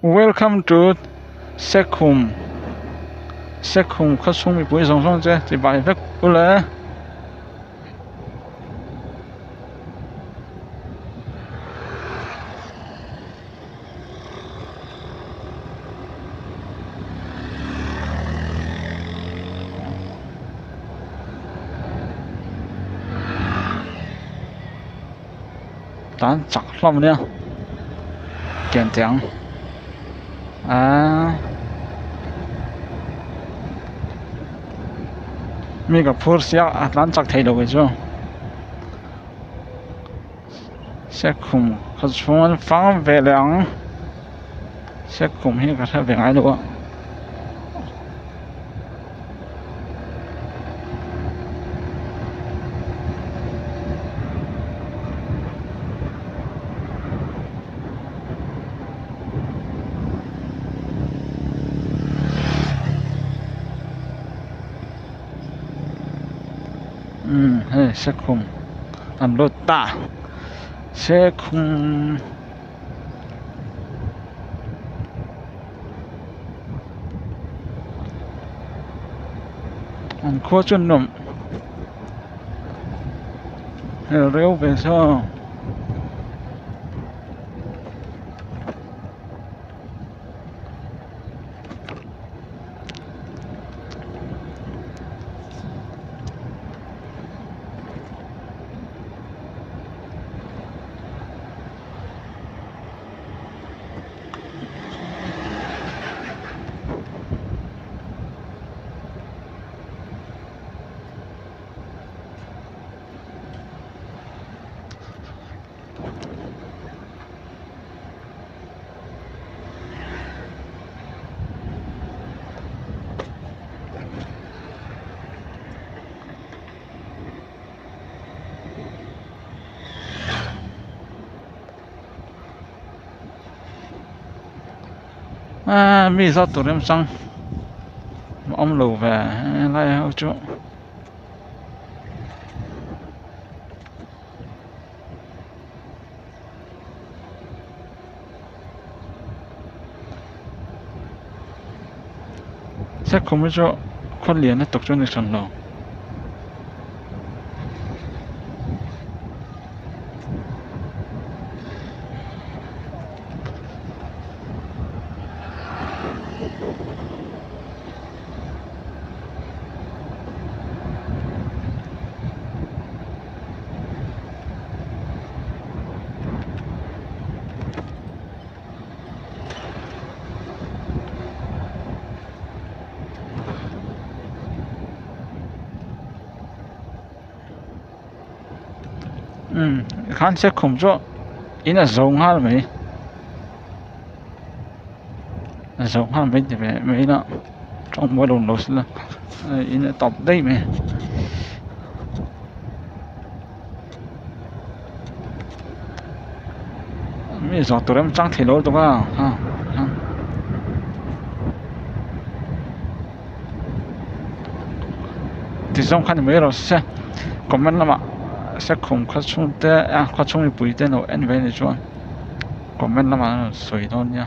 Welcome to Sekhum. Sekhum khát sung bị bụi song song chứ thì bài phép u lẽ. Tán chặt lắm nè. Kiện tiếng. Mi gặp phút xíu tán chặt thấy đâu vậy chứ. Sekhum khát sung phang về lượng. Sekhum hi khát về ngay đâu. Sekhum anh lột ta Sekhum anh khó chân nộm rêu về sao mi ra tụi em sang ông lù về lại hậu chỗ sẽ không biết chỗ con liền nó tục cho người sẵn lòng khán sẽ không chỗ in là rộng hơn mấy rộng hơn mấy thì mấy đó trong mỗi đồng lột là in là tập đây mày mi giờ tụi em trăng thì lỗi tụi ha thì trong khán mấy rồi sẽ comment lắm ạ sẽ không khát sung te khát sung bị bụi te nào anh về này cho comment lắm ạ sôi thôi nha